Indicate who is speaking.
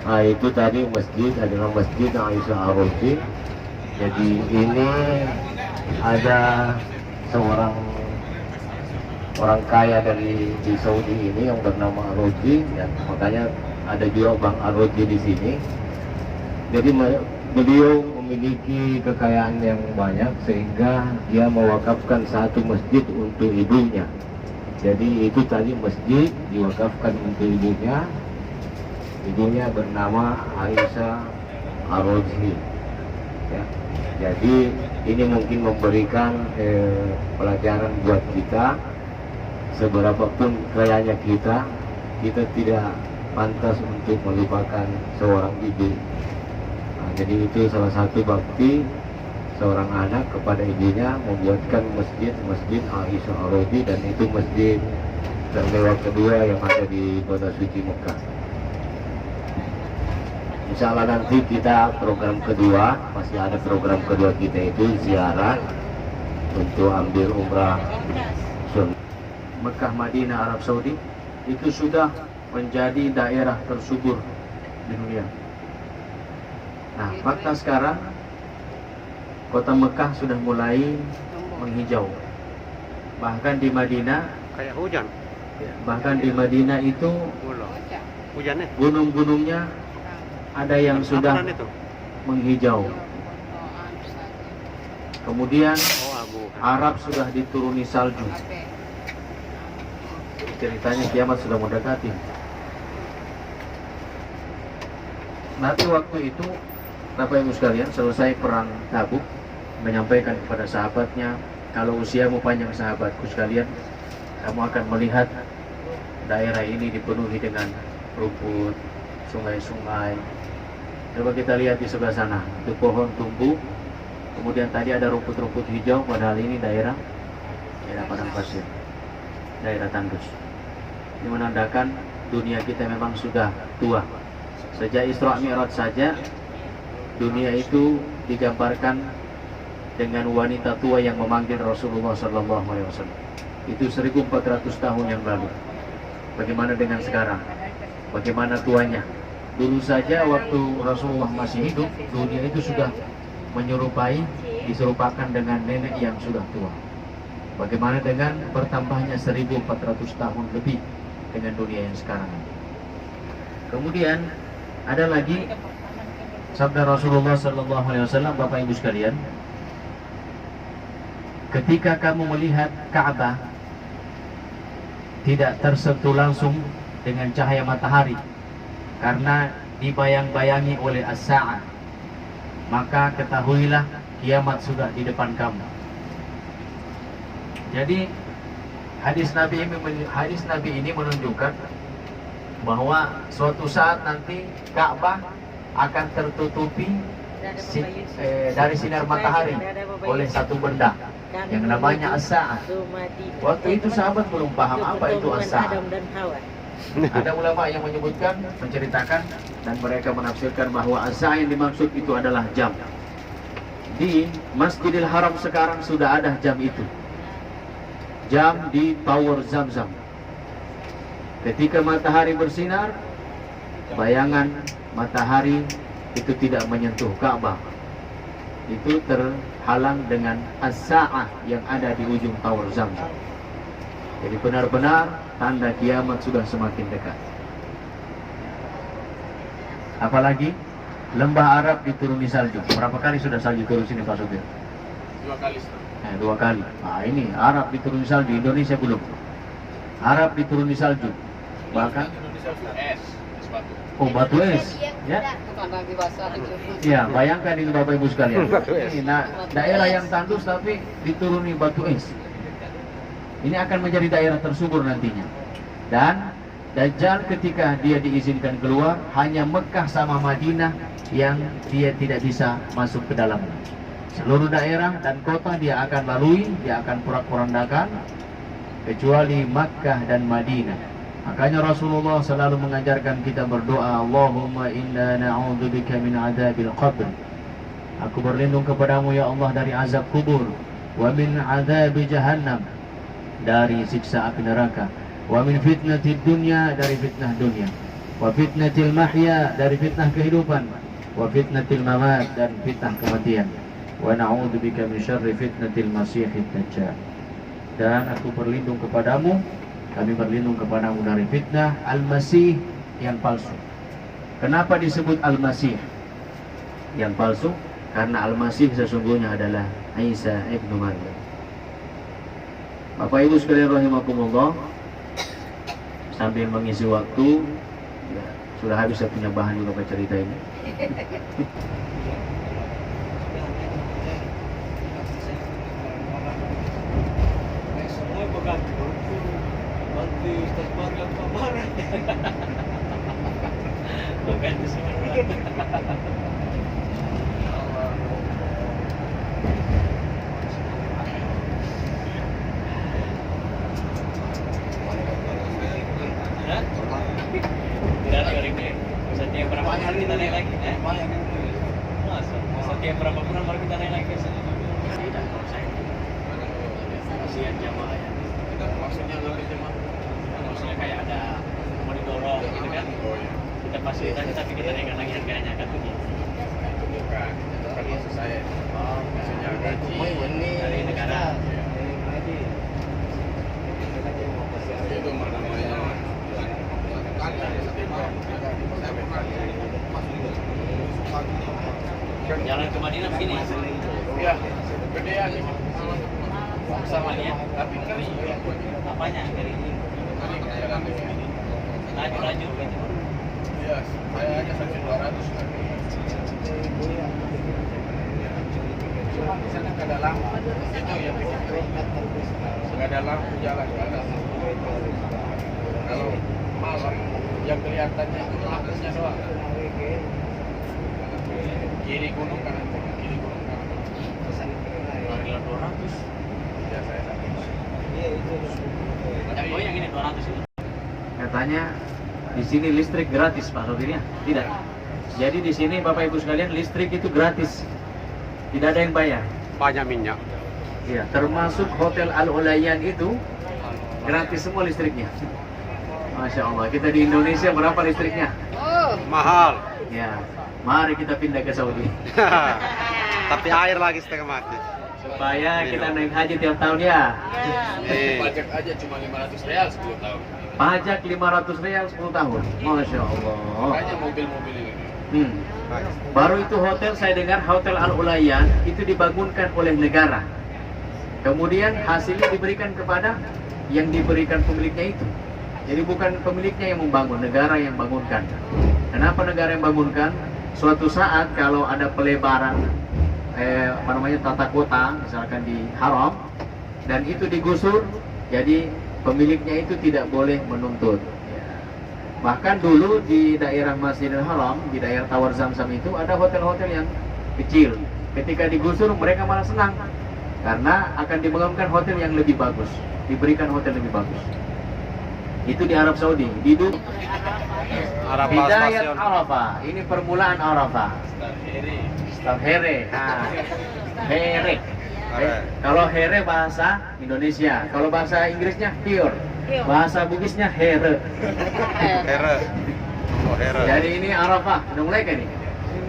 Speaker 1: Nah, itu tadi masjid adalah Masjid Aisyah Ar-Razi. Jadi ini ada seorang orang kaya di Saudi ini yang bernama Ar-Razi, ya, makanya ada juga Bang Ar-Razi di sini. Jadi beliau memiliki kekayaan yang banyak sehingga dia mewakafkan satu masjid untuk ibunya. Jadi itu tadi masjid diwakafkan untuk ibunya. Ibunya bernama Aisyah Ar-Razi. Ya. Jadi ini mungkin memberikan pelajaran buat kita. Seberapapun kayanya kita tidak pantas untuk melupakan seorang ibu. Nah, jadi itu salah satu bakti seorang anak kepada ibunya, membuatkan masjid Aisyah Ar-Razi, dan itu masjid termewah kedua yang ada di kota suci Mekah. Insya Allah nanti kita program kedua, masih ada program kedua kita itu ziarah untuk ambil umrah Mekah, Madinah, Arab Saudi. Itu sudah menjadi daerah tersubur di dunia. Nah, fakta sekarang kota Mekah sudah mulai menghijau. Bahkan di Madinah
Speaker 2: kayak hujan.
Speaker 1: Bahkan di Madinah itu
Speaker 2: Hujannya.
Speaker 1: Gunung-gunungnya ada yang sudah menghijau. Kemudian Arab sudah dituruni salju. Ceritanya kiamat sudah mendekati. Nanti waktu itu Bapak Ibu sekalian, selesai perang Tabuk, menyampaikan kepada sahabatnya, kalau usiamu panjang sahabatku sekalian, kamu akan melihat daerah ini dipenuhi dengan rumput, sungai-sungai. Coba kita lihat di sebelah sana, itu pohon tumbuh, kemudian tadi ada rumput-rumput hijau, padahal ini daerah padang pasir, daerah tandus. Ini menandakan dunia kita memang sudah tua. Sejak Isra Mi'raj saja, dunia itu digambarkan dengan wanita tua yang memanggil Rasulullah SAW. Itu 1400 tahun yang lalu. Bagaimana dengan sekarang? Bagaimana tuanya? Dulu saja waktu Rasulullah masih hidup, dunia itu sudah diserupakan dengan nenek yang sudah tua. Bagaimana dengan bertambahnya 1400 tahun lebih dengan dunia yang sekarang? Kemudian ada lagi sabda Rasulullah SAW, Bapak Ibu sekalian, ketika kamu melihat Ka'bah tidak tersentuh langsung dengan cahaya matahari karena dibayang-bayangi oleh as-sa'ah, maka ketahuilah kiamat sudah di depan kamu. Jadi hadis Nabi ini menunjukkan bahwa suatu saat nanti Ka'bah akan tertutupi dari sinar matahari oleh satu benda yang namanya as-sa'ah. Waktu itu sahabat belum paham apa itu as-sa'ah. Ada ulama yang menyebutkan, menceritakan, dan mereka menafsirkan bahwa as-sa'ah yang dimaksud itu adalah jam. Di Masjidil Haram sekarang sudah ada jam itu. Jam di Tower Zam-Zam. Ketika matahari bersinar, bayangan matahari itu tidak menyentuh Ka'bah. Itu terhalang dengan as-sa'ah yang ada di ujung Tower Zam-Zam. Jadi benar-benar tanda kiamat sudah semakin dekat. Apalagi lembah Arab dituruni salju. Berapa kali sudah salju turun sini Pak Supir?
Speaker 3: 2 kali.
Speaker 1: 2 kali. Nah ini Arab dituruni salju, Indonesia belum. Arab dituruni salju. Bahkan
Speaker 3: es batu.
Speaker 1: Oh, batu es. Ya. Ya, bayangkan ini Bapak Ibu sekalian. Ini daerah yang tandus tapi dituruni batu es. Ini akan menjadi daerah tersubur nantinya. Dan Dajjal ketika dia diizinkan keluar, hanya Mekah sama Madinah yang dia tidak bisa masuk ke dalamnya. Seluruh daerah dan kota dia akan lalui, dia akan porak-porandakan, kecuali Makkah dan Madinah. Makanya Rasulullah selalu mengajarkan kita berdoa, Allahumma inna na'udzubika min adzabil qabr. Aku berlindung kepadamu ya Allah dari azab kubur, wa min adzabi jahannam, dari siksa api neraka, wa min fitnatid dunya, dari fitnah dunia, wa fitnatil mahya, dari fitnah kehidupan, wa fitnatil mamat, dan fitnah kematian, wa na'udzubika min syarri fitnatil masiihid dajjal. Dan aku berlindung kepadamu, kami berlindung kepadamu dari fitnah al-masih yang palsu. Kenapa disebut al-masih yang palsu? Karena al-masih sesungguhnya adalah Isa ibnu Maryam. Bapak Ibu sekalian rahimakumullah, sambil mengisi waktu, ya, sudah habis saya punya bahan juga buat cerita ini.
Speaker 2: Semua begitu. Nanti Ustaz Maryam kemarin. Bukan semua. Setiap berapa kali kita naik lagi? Masa? Setiap berapa bulan baru kita naik lagi? Tidak, kalau saya kasihan jamaah ya.
Speaker 3: Kita maksudnya lebih jemaah.
Speaker 2: Maksudnya kayak ada mau didorong gitu kan? Kita fasilitasi tapi kita naikkan lagi harganya kan tuh.
Speaker 3: Itu bukan maksud saya. Maksudnya gaji
Speaker 2: Dari negara.
Speaker 3: Itu mana namanya?
Speaker 2: Jalan ke Madinah begini.
Speaker 3: Ya, gedean
Speaker 2: Sama dia.
Speaker 3: tapi kali
Speaker 2: Apanya? Dari
Speaker 3: jalan di sini.
Speaker 2: laju-laju gitu.
Speaker 3: Iya, saya aja sampai 200. Cuma di sana nggak ada lampu. Itu yang bikin nggak ada lampu jalan, nggak ada. Kalau malam yang kelihatannya itu lampunya doang. Kiri gunung kanan gunung, kiri gunung kanan gunung.
Speaker 2: Harga 200.
Speaker 3: Ya saya tahu.
Speaker 2: Yang goyang ini 200 itu.
Speaker 1: Katanya di sini listrik gratis, Pak sopirnya. Tidak. Jadi di sini Bapak Ibu sekalian listrik itu gratis. Tidak ada yang bayar.
Speaker 2: Banyak minyak.
Speaker 1: Ya, termasuk Hotel Al-Ulayan itu gratis semua listriknya. Masya Allah, kita di Indonesia berapa listriknya?
Speaker 2: Mahal.
Speaker 1: Ya, mari kita pindah ke Saudi.
Speaker 2: Tapi air lagi setengah mati.
Speaker 1: Supaya kita naik haji tiap tahun ya.
Speaker 3: Pajak aja cuma 500 real 10 tahun.
Speaker 1: Pajak 500 real 10 tahun. Masya Allah.
Speaker 3: Makanya mobil-mobil ini.
Speaker 1: Baru itu hotel, saya dengar Hotel Al-Ulayan itu dibangunkan oleh negara. Kemudian hasilnya diberikan kepada yang diberikan pemiliknya itu. Jadi bukan pemiliknya yang membangun, negara yang bangunkan. Kenapa negara yang bangunkan? Suatu saat kalau ada pelebaran tata kota, misalkan di Haram, dan itu digusur, jadi pemiliknya itu tidak boleh menuntut. Bahkan dulu di daerah Masjidil Haram, di daerah Tower Zamzam itu ada hotel-hotel yang kecil. Ketika digusur mereka malah senang karena akan dibangunkan hotel yang lebih bagus, diberikan hotel lebih bagus. Itu di Arab Saudi, di Hidayat Arafah. Ini permulaan Arafah. Staf Here. Nah, Here. Kalau Here bahasa Indonesia, kalau bahasa Inggrisnya Here. Bahasa Bugisnya Here.
Speaker 2: Here. Oh, here.
Speaker 1: Jadi ini Arafah, udah mulai kan nih?